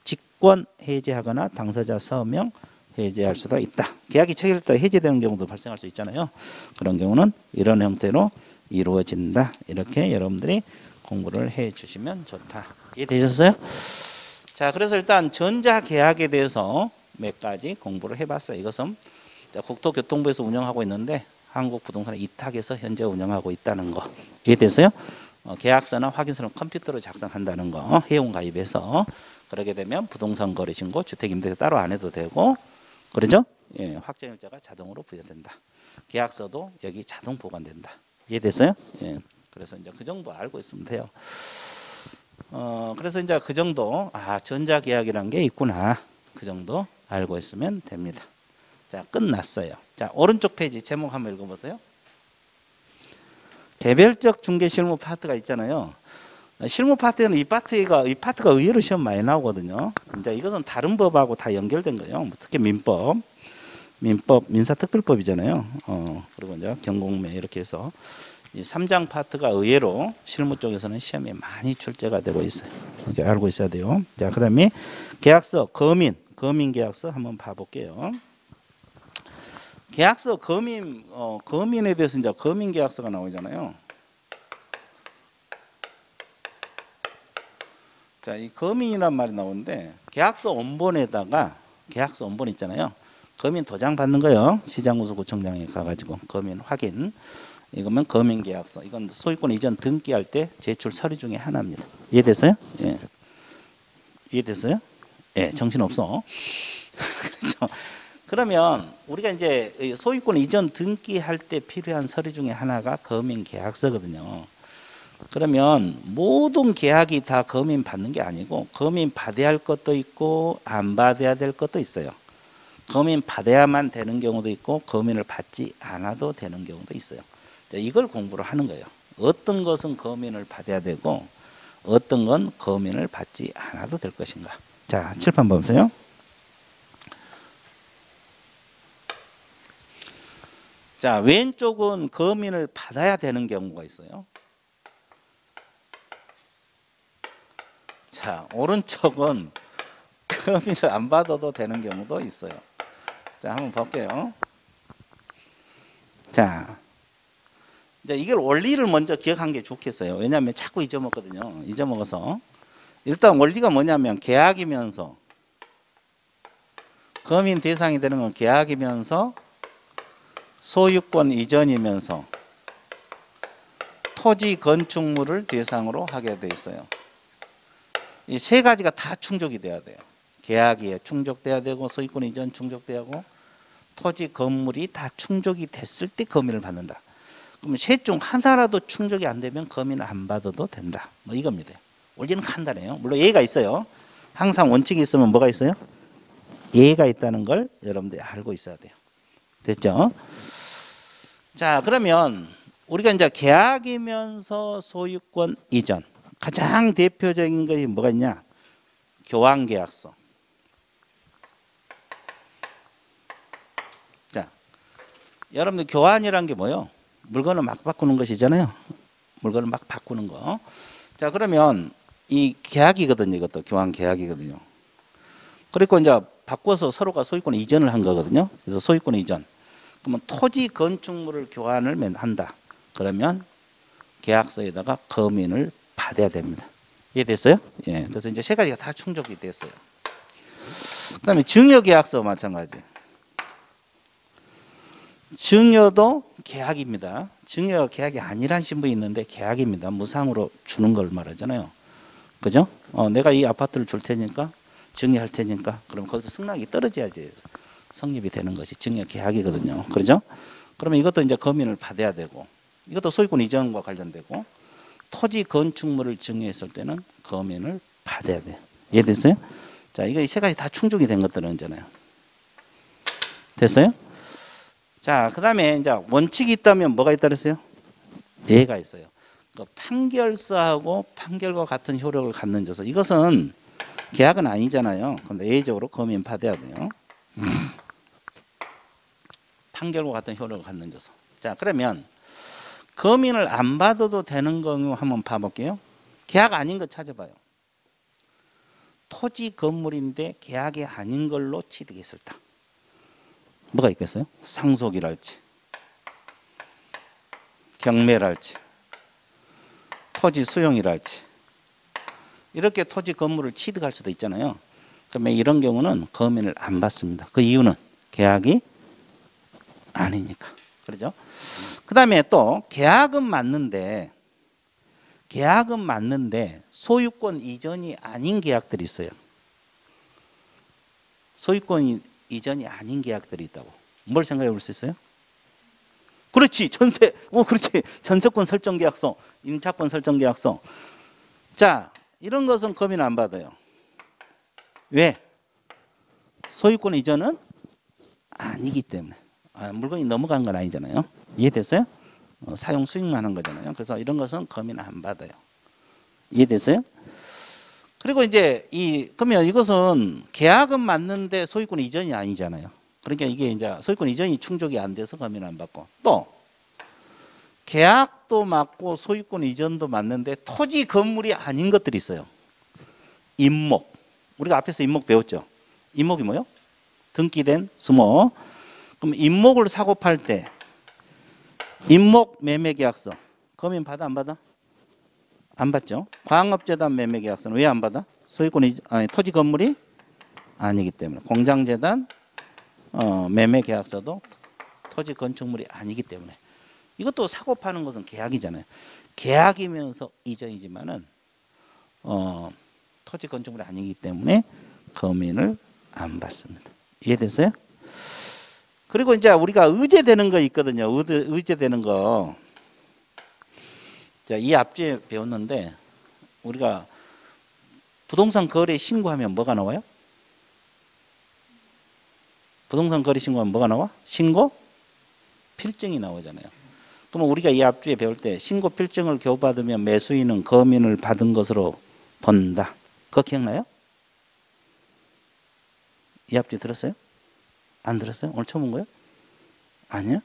직권 해제하거나 당사자 서명 해제할 수도 있다. 계약이 체결됐다 해제되는 경우도 발생할 수 있잖아요. 그런 경우는 이런 형태로 이루어진다. 이렇게 여러분들이 공부를 해 주시면 좋다. 이해되셨어요? 자, 그래서 일단 전자계약에 대해서 몇 가지 공부를 해봤어요. 이것은 국토교통부에서 운영하고 있는데 한국부동산을 위탁해서 현재 운영하고 있다는 거. 이해됐어요? 계약서나 확인서는 컴퓨터로 작성한다는 거. 회원 가입해서. 그러게 되면 부동산 거래 신고, 주택 임대차 따로 안 해도 되고, 그러죠? 예, 확정일자가 자동으로 부여된다. 계약서도 여기 자동 보관된다. 이해됐어요? 예. 그래서 이제 그 정도 알고 있으면 돼요. 그래서 이제 그 정도, 전자계약이라는 게 있구나. 그 정도 알고 있으면 됩니다. 자, 끝났어요. 자, 오른쪽 페이지 제목 한번 읽어보세요. 개별적 중개 실무 파트가 있잖아요. 실무 파트는 이 파트가 의외로 시험 많이 나오거든요. 이제 이것은 다른 법하고 다 연결된 거예요. 특히 민법, 민사특별법이잖아요. 그리고 이제 경공매 이렇게 해서 이 3장 파트가 의외로 실무 쪽에서는 시험에 많이 출제가 되고 있어요. 이렇게 알고 있어야 돼요. 자, 그다음에 계약서 거민 계약서 한번 봐볼게요. 계약서 거민에 대해서 이제 거민 계약서가 나오잖아요. 자, 이 거민이란 말이 나오는데 계약서 원본에다가 계약서 원본 있잖아요. 거민 도장 받는 거요. 시장우수구청장에 가가지고 거민 확인. 이거면 거민 계약서. 이건 소유권 이전 등기할 때 제출 서류 중에 하나입니다. 이해됐어요? 예. 이해됐어요? 예, 정신 없어. 그렇죠. 그러면 우리가 이제 소유권 이전 등기할 때 필요한 서류 중에 하나가 거민 계약서거든요. 그러면 모든 계약이 다 거민 받는 게 아니고 거민 받아야 할 것도 있고 안 받아야 될 것도 있어요. 거민 받아야만 되는 경우도 있고 거민을 받지 않아도 되는 경우도 있어요. 이걸 공부를 하는 거예요. 어떤 것은 거민을 받아야 되고 어떤 건 거민을 받지 않아도 될 것인가. 자, 칠판 보세요. 자, 왼쪽은 거민을 받아야 되는 경우가 있어요. 자, 오른쪽은 거민을 안 받아도 되는 경우도 있어요. 자, 한번 볼게요. 자, 이제 이걸 원리를 먼저 기억한 게 좋겠어요. 왜냐하면 자꾸 잊어먹거든요. 잊어먹어서 일단 원리가 뭐냐면 계약이면서 거민 대상이 되는 건 계약이면서 소유권 이전이면서 토지 건축물을 대상으로 하게 돼 있어요. 이 세 가지가 다 충족이 돼야 돼요. 계약이 충족돼야 되고 소유권 이전 충족돼야 하고 토지 건물이 다 충족이 됐을 때 거민을 받는다. 그러면 셋 중 하나라도 충족이 안 되면 거민을 안 받아도 된다. 뭐 이겁니다. 원리는 간단해요. 물론 예가 있어요. 항상 원칙이 있으면 뭐가 있어요? 예가 있다는 걸 여러분들이 알고 있어야 돼요. 됐죠? 자, 그러면 우리가 이제 계약이면서 소유권 이전 가장 대표적인 것이 뭐가 있냐? 교환계약서. 자, 여러분들 교환이란 게 뭐예요? 물건을 막 바꾸는 것이잖아요. 물건을 막 바꾸는 거. 자, 그러면 이 계약이거든요. 이것도 교환 계약이거든요. 그리고 이제 바꿔서 서로가 소유권 이전을 한 거거든요. 그래서 소유권 이전. 그러면 토지 건축물을 교환을 한다. 그러면 계약서에다가 거민을 받아야 됩니다. 이해됐어요? 예. 그래서 이제 세 가지가 다 충족이 됐어요. 그다음에 증여계약서 마찬가지. 증여도 계약입니다. 증여가 계약이 아니란 신분이 있는데 계약입니다. 무상으로 주는 걸 말하잖아요. 그죠? 내가 이 아파트를 줄 테니까 증여할 테니까 그럼 거기서 승낙이 떨어져야지 성립이 되는 것이 증여 계약이거든요. 그렇죠? 그러면 이것도 이제 거민을 받아야 되고 이것도 소유권 이전과 관련되고 토지 건축물을 증여했을 때는 거민을 받아야 돼요. 이해됐어요? 자, 이거 이 세 가지 다 충족이 된 것들은 있잖아요. 됐어요? 자, 그 다음에 이제 원칙이 있다면 뭐가 있다 그랬어요? 예가 있어요. 판결서하고 판결과 같은 효력을 갖는 조서. 이것은 계약은 아니잖아요. 근데 예외적으로 거민 받아야 돼요. 판결과 같은 효력을 갖는 조서. 자, 그러면 거민을 안 받아도 되는 경우 한번 봐볼게요. 계약 아닌 거 찾아봐요. 토지 건물인데 계약이 아닌 걸로 취득했을 때 뭐가 있겠어요? 상속이랄지 경매랄지 토지 수용이랄지 이렇게 토지 건물을 취득할 수도 있잖아요. 그러면 이런 경우는 거민을 안 받습니다. 그 이유는 계약이 아니니까. 그렇죠? 그 다음에 또 계약은 맞는데 소유권 이전이 아닌 계약들이 있어요. 소유권 이전이 아닌 계약들이 있다고. 뭘 생각해 볼 수 있어요? 그렇지. 전세. 그렇지. 전세권 설정 계약서, 임차권 설정 계약서. 자, 이런 것은 거민 안 받아요. 왜? 소유권 이전은 아니기 때문에 물건이 넘어간 건 아니잖아요. 이해됐어요? 사용 수익만 한 거잖아요. 그래서 이런 것은 검인 안 받아요. 이해됐어요? 그리고 이제 그러면 이것은 계약은 맞는데 소유권 이전이 아니잖아요. 그러니까 이게 이제 소유권 이전이 충족이 안 돼서 검인 안 받고, 또 계약도 맞고 소유권 이전도 맞는데 토지 건물이 아닌 것들이 있어요. 임목. 우리가 앞에서 임목 배웠죠. 임목이 뭐요? 등기된 수목. 그럼 임목을 사고 팔 때 임목 매매계약서 검인 받아 안 받아? 안 받죠. 광업재단 매매계약서는 왜 안 받아? 토지 건물이 아니기 때문에. 공장재단 매매계약서도 토지 건축물이 아니기 때문에. 이것도 사고 파는 것은 계약이잖아요. 계약이면서 이전이지만은 토지 건축물이 아니기 때문에 검인을 안 받습니다. 이해됐어요? 그리고 이제 우리가 의제되는 거 있거든요. 의제되는 거. 자, 이 앞주에 배웠는데 우리가 부동산 거래 신고하면 뭐가 나와요? 부동산 거래 신고하면 뭐가 나와? 신고 필증이 나오잖아요. 그럼 우리가 이 앞주에 배울 때 신고 필증을 교부받으면 매수인은 검인을 받은 것으로 본다. 그거 기억나요? 이 앞주에 들었어요? 안 들었어요? 오늘 처음 온 거예요? 아니야?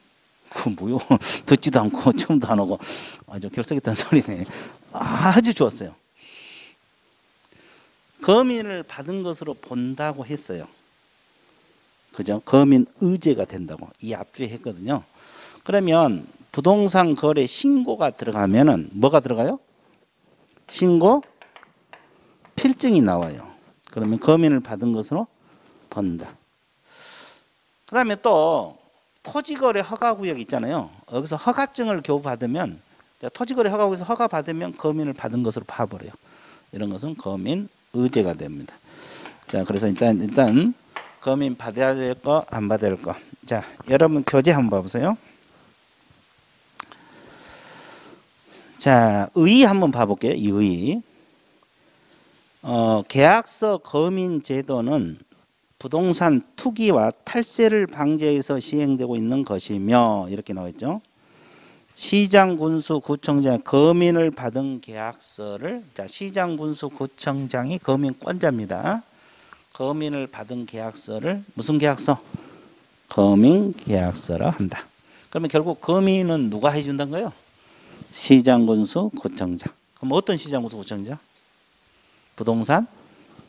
그 뭐요? 듣지도 않고 처음도 안 오고 아주 결석했다는 소리네. 아주 좋았어요. 검인을 받은 것으로 본다고 했어요. 그죠? 검인 의제가 된다고 이 앞주에 했거든요. 그러면 부동산 거래 신고가 들어가면은 뭐가 들어가요? 신고 필증이 나와요. 그러면 검인을 받은 것으로 본다. 그 다음에 또 토지거래 허가구역 있잖아요. 여기서 허가증을 교부받으면 토지거래 허가구역에서 허가받으면 검인을 받은 것으로 봐버려요. 이런 것은 검인 의제가 됩니다. 자, 그래서 일단 검인 받아야 될 거, 안 받아야 될 거. 자, 여러분 교재 한번 봐보세요. 자, 의 한번 봐볼게요. 이 의. 계약서 검인 제도는 부동산 투기와 탈세를 방지해서 시행되고 있는 것이며 이렇게 나와있죠. 시장, 군수, 구청장 검인을 받은 계약서를 시장, 군수, 구청장이 검인권자입니다. 검인을 받은 계약서를 무슨 계약서? 검인 계약서라 한다. 그러면 결국 검인은 누가 해준다는 거예요? 시장, 군수, 구청장. 그럼 어떤 시장, 군수, 구청장? 부동산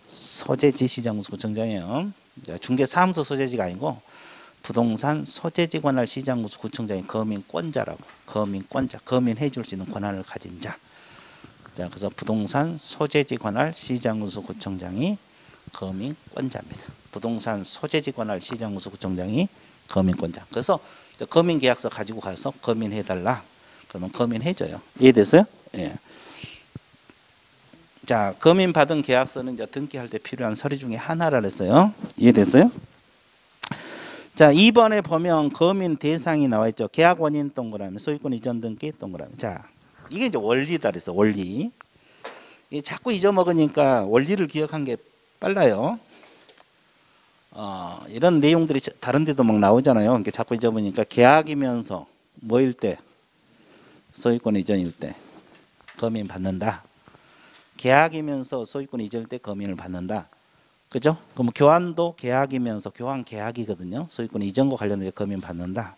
소재지 시장, 군수, 구청장이에요. 중개사무소 소재지가 아니고 부동산 소재지 관할 시장, 군수, 구청장이 검인권자라고. 검인권자, 검인해 줄 수 있는 권한을 가진 자. 자, 그래서 부동산 소재지 관할 시장, 군수, 구청장이 검인권자입니다. 부동산 소재지 관할 시장, 군수, 구청장이 검인권자. 그래서 검인계약서 가지고 가서 검인해달라. 그러면 검인해줘요. 이해됐어요? 예. 자, 검인 받은 계약서는 이제 등기할 때 필요한 서류 중에 하나라 그랬어요. 이해됐어요? 자, 2번에 보면 검인 대상이 나와 있죠. 계약 원인 동그라미, 소유권 이전 등기 동그라미. 자, 이게 이제 원리다 그랬어. 원리. 이게 자꾸 잊어먹으니까 원리를 기억한 게 빨라요. 이런 내용들이 다른 데도 막 나오잖아요. 그러니까 자꾸 잊어보니까 계약이면서 뭐일 때? 소유권 이전일 때 검인 받는다. 계약이면서 소유권 이전일 때 검인을 받는다. 그죠? 그럼 교환도 계약이면서 교환 계약이거든요. 소유권 이전과 관련된 검인 받는다.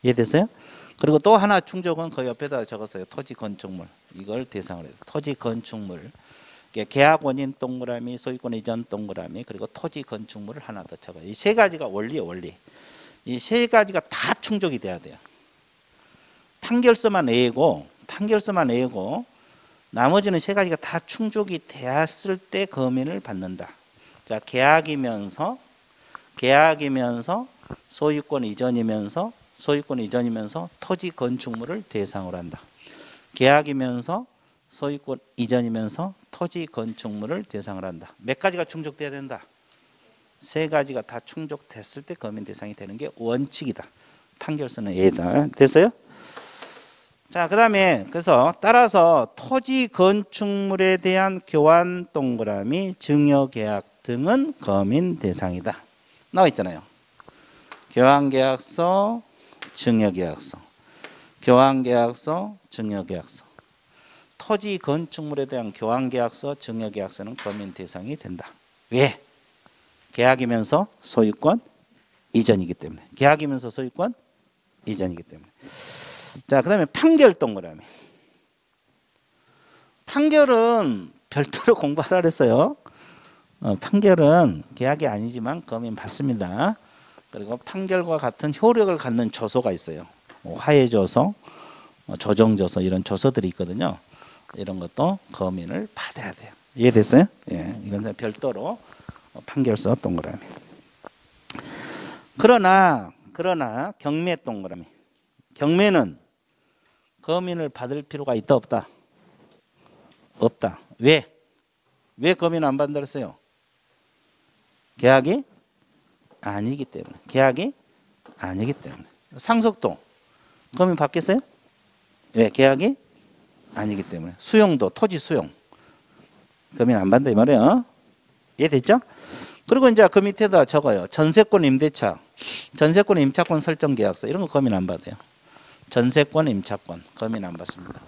이해됐어요? 그리고 또 하나 충족은 그 옆에다 적었어요. 토지 건축물. 이걸 대상으로 해요. 토지 건축물. 계약 원인 동그라미, 소유권 이전 동그라미, 그리고 토지 건축물을 하나 더 적어요. 이 세 가지가 원리예요, 원리. 이 세 가지가 다 충족이 돼야 돼요. 판결서만 외우고 나머지는 세 가지가 다 충족이 되었을 때 검인을 받는다. 자, 계약이면서 소유권 이전이면서 토지 건축물을 대상으로 한다. 계약이면서 소유권 이전이면서 토지 건축물을 대상으로 한다. 몇 가지가 충족돼야 된다? 세 가지가 다 충족됐을 때 검인 대상이 되는 게 원칙이다. 판결서는 A다. 됐어요? 자, 그 다음에 그래서 따라서 토지 건축물에 대한 교환 동그라미, 증여계약 등은 검인 대상이다. 나와 있잖아요. 교환계약서, 증여계약서, 교환계약서, 증여계약서. 토지 건축물에 대한 교환계약서, 증여계약서는 검인 대상이 된다. 왜? 계약이면서 소유권 이전이기 때문에. 계약이면서 소유권 이전이기 때문에. 자, 그 다음에 판결 동그라미. 판결은 별도로 공부하라 그랬어요. 판결은 계약이 아니지만 검인 받습니다. 그리고 판결과 같은 효력을 갖는 조서가 있어요. 화해 조서, 조정 조서 이런 조서들이 있거든요. 이런 것도 검인을 받아야 돼요. 이해됐어요? 예, 이건 별도로 판결서 동그라미. 그러나 경매 동그라미. 경매는 검인을 받을 필요가 있다 없다? 없다. 왜? 왜 검인 안 받는다 그랬어요? 계약이 아니기 때문에. 계약이 아니기 때문에. 상속도 검인 받겠어요? 왜? 계약이 아니기 때문에. 수용도 토지 수용 검인 안 받는다 이 말이에요. 이해됐죠? 그리고 이제 그 밑에다 적어요. 전세권 임대차, 전세권 임차권 설정 계약서 이런 거 검인 안 받아요. 전세권 임차권 검인 안 받습니다.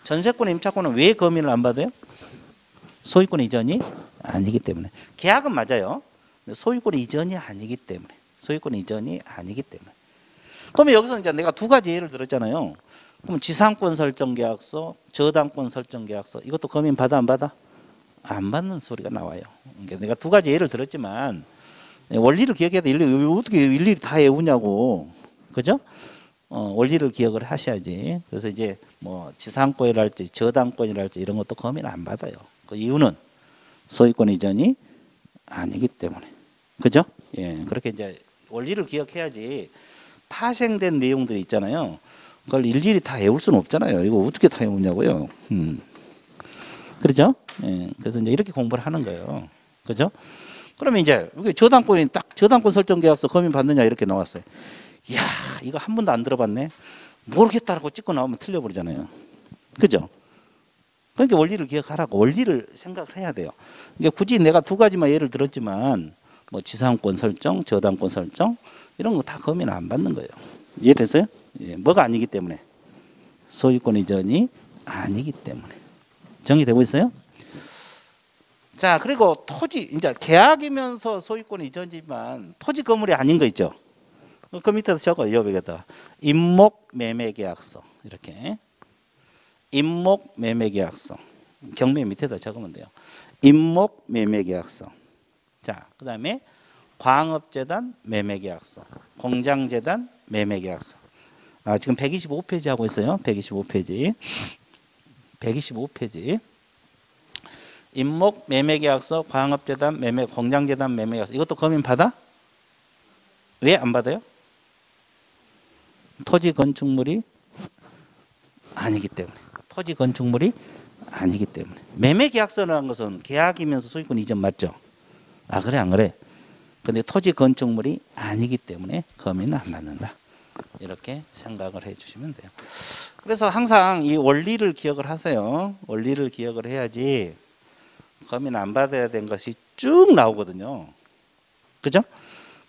전세권 임차권은 왜 검인을 안 받아요? 소유권 이전이 아니기 때문에. 계약은 맞아요. 소유권 이전이 아니기 때문에. 소유권 이전이 아니기 때문에. 그러면 여기서 이제 내가 두 가지 예를 들었잖아요. 그럼 지상권 설정 계약서, 저당권 설정 계약서 이것도 검인 받아 안 받아? 안 받는 소리가 나와요. 그러니까 내가 두 가지 예를 들었지만 원리를 기억해야 돼. 어떻게 일일이 다 외우냐고. 그죠? 원리를 기억을 하셔야지. 그래서 이제 뭐 지상권이랄지 저당권이랄지 이런 것도 검인 안 받아요. 그 이유는 소유권 이전이 아니기 때문에. 그죠? 예, 그렇게 이제 원리를 기억해야지. 파생된 내용들이 있잖아요. 그걸 일일이 다 외울 수는 없잖아요. 이거 어떻게 다 외우냐고요. 그렇죠? 예, 그래서 이제 이렇게 공부를 하는 거예요. 그죠? 그러면 이제 여기 저당권이 딱 저당권 설정 계약서 검인 받느냐 이렇게 나왔어요. 이야, 이거 한 번도 안 들어봤네. 모르겠다라고 찍고 나오면 틀려버리잖아요. 그죠? 그러니까 원리를 기억하라고. 원리를 생각을 해야 돼요. 그러니까 굳이 내가 두 가지만 예를 들었지만 뭐 지상권 설정, 저당권 설정 이런 거 다 검인 안 받는 거예요. 이해됐어요? 예, 뭐가 아니기 때문에? 소유권 이전이 아니기 때문에. 정리되고 있어요? 자, 그리고 토지, 이제 계약이면서 소유권 이전이지만 토지 건물이 아닌 거 있죠? 그 밑에서 적어요. 여기에다 임목 매매 계약서 이렇게 임목 매매 계약서 경매 밑에다 적으면 돼요. 임목 매매 계약서. 자, 그다음에 광업재단 매매 계약서, 공장재단 매매 계약서. 아, 지금 125페이지 하고 있어요. 125페이지. 125페이지. 임목 매매 계약서, 광업재단 매매, 공장재단 매매 계약서. 이것도 검인 받아? 왜 안 받아요? 토지 건축물이 아니기 때문에. 토지 건축물이 아니기 때문에. 매매 계약서라는 것은 계약이면서 소유권 이전 맞죠? 아, 그래 안 그래? 근데 토지 건축물이 아니기 때문에 검인은 안 받는다. 이렇게 생각을 해 주시면 돼요. 그래서 항상 이 원리를 기억을 하세요. 원리를 기억을 해야지 검인 안 받아야 된 것이 쭉 나오거든요. 그죠?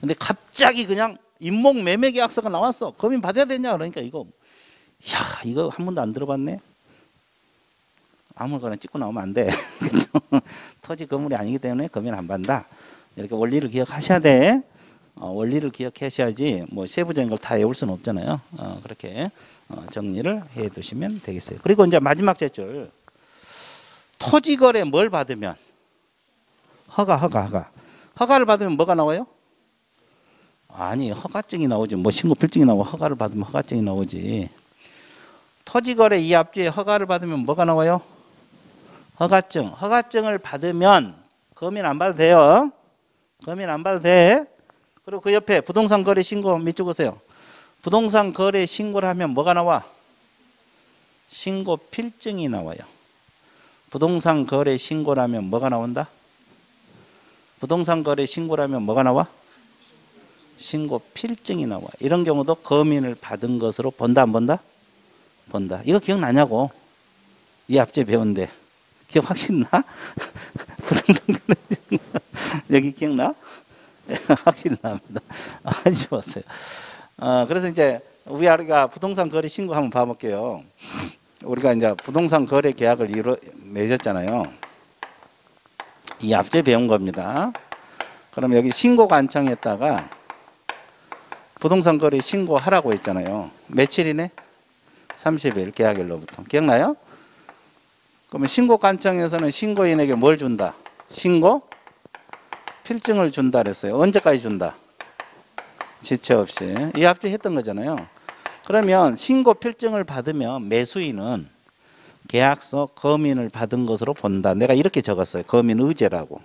근데 갑자기 그냥 임목 매매 계약서가 나왔어. 검인 받아야 되냐? 그러니까 이거 한 번도 안 들어봤네. 아무거나 찍고 나오면 안 돼. 그죠? 토지 건물이 아니기 때문에 검인 안 받는다. 이렇게 원리를 기억하셔야 돼. 원리를 기억하셔야지 뭐 세부적인 걸 다 외울 수는 없잖아요. 그렇게 정리를 해 두시면 되겠어요. 그리고 이제 마지막 제출. 토지거래 뭘 받으면? 허가를 받으면 뭐가 나와요? 아니, 허가증이 나오지. 뭐 신고필증이 나오고 허가를 받으면 허가증이 나오지. 토지거래 이합주에 허가를 받으면 뭐가 나와요? 허가증. 허가증을 받으면 검인 안 받아도 돼요. 검인 안 받아도 돼. 그리고 그 옆에 부동산 거래 신고 밑줄 그으세요. 부동산 거래 신고를 하면 뭐가 나와? 신고 필증이 나와요. 부동산 거래 신고를 하면 뭐가 나온다? 부동산 거래 신고를 하면 뭐가 나와? 신고 필증이 나와. 이런 경우도 검인을 받은 것으로 본다 안 본다? 본다. 이거 기억나냐고. 이 앞제 배운데. 기억 확실히 나? 부동산 거래 신고. 여기 기억나? 확실히 납니다. 아주 좋았어요. 그래서 이제 우리가 부동산 거래 신고 한번 봐볼게요. 우리가 이제 부동산 거래 계약을 맺었잖아요. 이 앞에 배운 겁니다. 그럼 여기 신고 관청에다가 부동산 거래 신고하라고 했잖아요. 며칠이네? 30일 계약일로부터. 기억나요? 그러면 신고 관청에서는 신고인에게 뭘 준다? 신고 필증을 준다 그랬어요. 언제까지 준다? 지체 없이. 이 앞에 했던 거잖아요. 그러면 신고 필증을 받으면 매수인은 계약서 검인을 받은 것으로 본다. 내가 이렇게 적었어요. 검인 의제라고.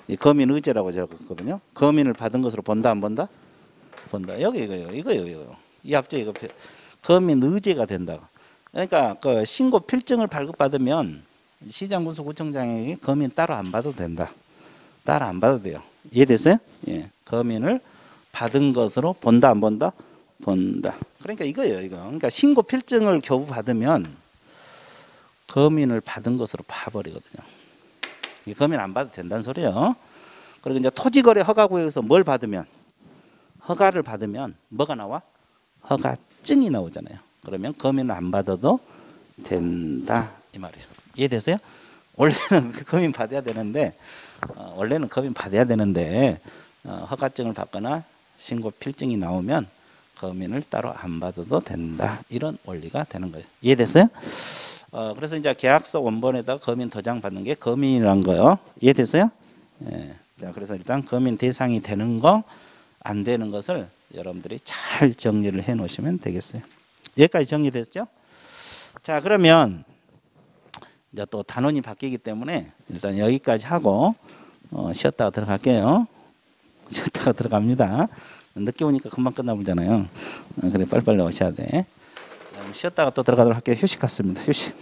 이 검인 의제라고 적었거든요. 검인을 받은 것으로 본다 안 본다? 본다. 여기 이거요. 이 앞에 이거 검인 의제가 된다. 그러니까 그 신고 필증을 발급받으면 시장군수구청장에게 검인 따로 안 받아도 된다. 따로 안 받아도 돼요. 이해됐어요? 예. 검인을 받은 것으로 본다 안 본다? 본다. 그러니까 이거예요. 이거. 그러니까 신고 필증을 교부 받으면 검인을 받은 것으로 봐버리거든요. 이 검인 안 받아도 된다는 소리예요. 그리고 이제 토지거래 허가구역에서 뭘 받으면 허가를 받으면 뭐가 나와? 허가증이 나오잖아요. 그러면 검인을 안 받아도 된다 이 말이에요. 이해되세요? 원래는 검인 받아야 되는데 허가증을 받거나 신고 필증이 나오면 검인을 따로 안 받아도 된다. 이런 원리가 되는 거예요. 이해됐어요? 그래서 이제 계약서 원본에다 검인 도장 받는 게 검인이란 거예요. 이해됐어요? 예. 자, 그래서 일단 검인 대상이 되는 거, 안 되는 것을 여러분들이 잘 정리를 해 놓으시면 되겠어요. 여기까지 정리됐죠? 자, 그러면 이제 또 단원이 바뀌기 때문에 일단 여기까지 하고 쉬었다가 들어갈게요. 쉬었다가 들어갑니다. 늦게 오니까 금방 끝나버리잖아요. 그래 빨리빨리 오셔야 돼. 쉬었다가 또 들어가도록 할게요. 휴식 같습니다. 휴식.